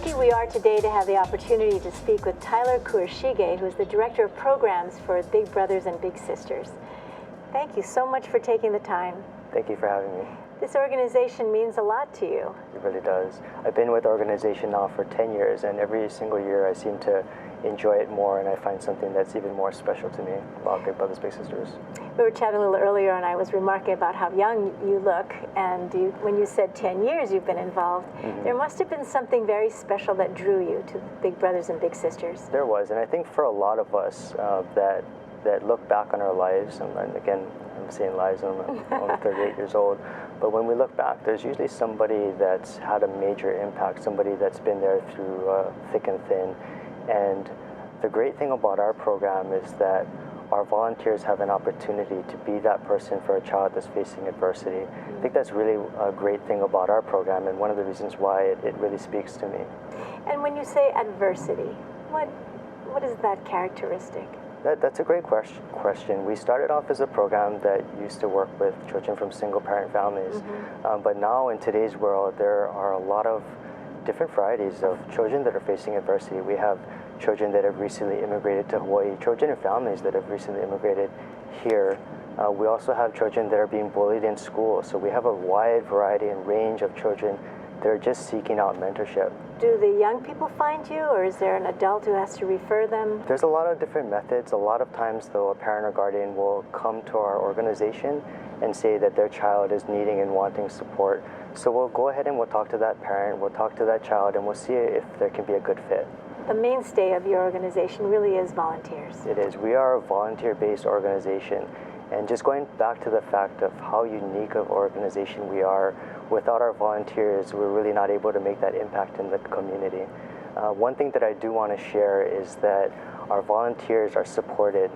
lucky we are today to have the opportunity to speak with Tyler Kurashige, who is the Director of Programs for Big Brothers and Big Sisters. Thank you so much for taking the time. Thank you for having me. This organization means a lot to you. It really does. I've been with the organization now for 10 years, and every single year I seem to enjoy it more, and I find something that's even more special to me about Big Brothers, Big Sisters. We were chatting a little earlier, and I was remarking about how young you look, and when you said 10 years you've been involved, there must have been something very special that drew you to Big Brothers and Big Sisters. There was, and I think for a lot of us that look back on our lives, and again, I'm saying lives, I'm only 38 years old, but when we look back, there's usually somebody that's had a major impact, somebody that's been there through thick and thin. And the great thing about our program is that our volunteers have an opportunity to be that person for a child that's facing adversity. I think that's really a great thing about our program, and one of the reasons why it really speaks to me. And when you say adversity, what is that characteristic? That's a great question. We started off as a program that used to work with children from single-parent families, but now in today's world, there are a lot of different varieties of children that are facing adversity. We have children that have recently immigrated to Hawaii, children and families that have recently immigrated here. We also have children that are being bullied in school, so we have a wide variety and range of children that are just seeking out mentorship. Do the young people find you, or is there an adult who has to refer them? There's a lot of different methods. A lot of times, though, a parent or guardian will come to our organization and say that their child is needing and wanting support. So we'll go ahead and we'll talk to that parent, we'll talk to that child, and we'll see if there can be a good fit. The mainstay of your organization really is volunteers. It is. We are a volunteer-based organization. And just going back to the fact of how unique of organization we are, without our volunteers, we're really not able to make that impact in the community. One thing that I do want to share is that our volunteers are supported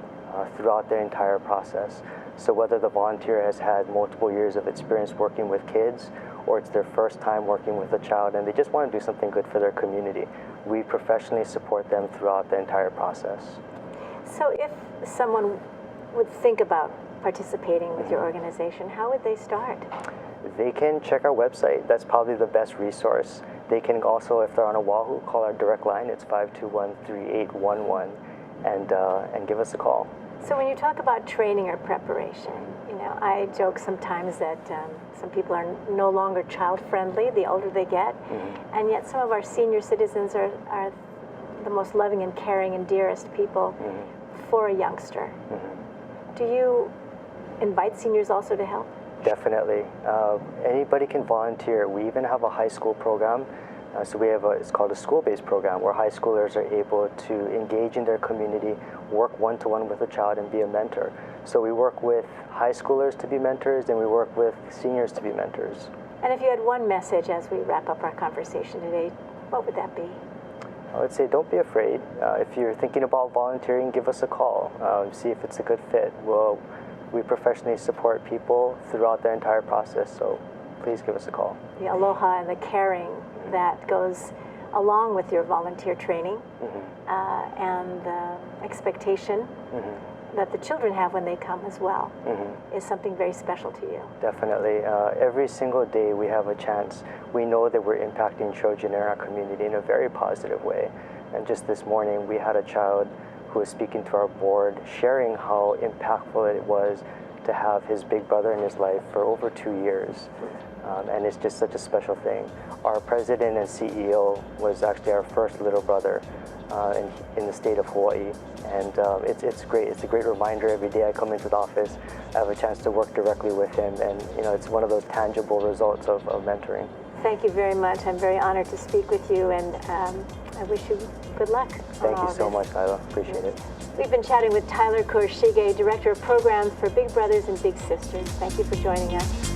throughout their entire process. So whether the volunteer has had multiple years of experience working with kids, or it's their first time working with a child and they just want to do something good for their community, we professionally support them throughout the entire process. So if someone would think about participating with your organization, how would they start? They can check our website. That's probably the best resource. They can also, if they're on Oahu, call our direct line. It's 521-3811, and give us a call. So when you talk about training or preparation, I joke sometimes that some people are no longer child-friendly the older they get, and yet some of our senior citizens are the most loving and caring and dearest people for a youngster. Do you invite seniors also to help? Definitely. Anybody can volunteer. We even have a high school program. So we have it's called a school-based program where high schoolers are able to engage in their community, work one-to-one with a child, and be a mentor. So we work with high schoolers to be mentors, and we work with seniors to be mentors. And if you had one message as we wrap up our conversation today, what would that be? I would say don't be afraid. If you're thinking about volunteering, give us a call. See if it's a good fit. We professionally support people throughout their entire process, so please give us a call. The aloha and the caring that goes along with your volunteer training and the expectation that the children have when they come as well is something very special to you. Definitely. Every single day we have a chance. We know that we're impacting children in our community in a very positive way. And just this morning we had a child who was speaking to our board, sharing how impactful it was to have his big brother in his life for over 2 years. And it's just such a special thing. Our president and CEO was actually our first little brother in the state of Hawaii. And it's great. It's a great reminder. Every day I come into the office, I have a chance to work directly with him. And it's one of those tangible results of mentoring. Thank you very much. I'm very honored to speak with you, and I wish you good luck. Thank you so much, Lila. Appreciate it. We've been chatting with Tyler Kurashige, Director of Programs for Big Brothers and Big Sisters. Thank you for joining us.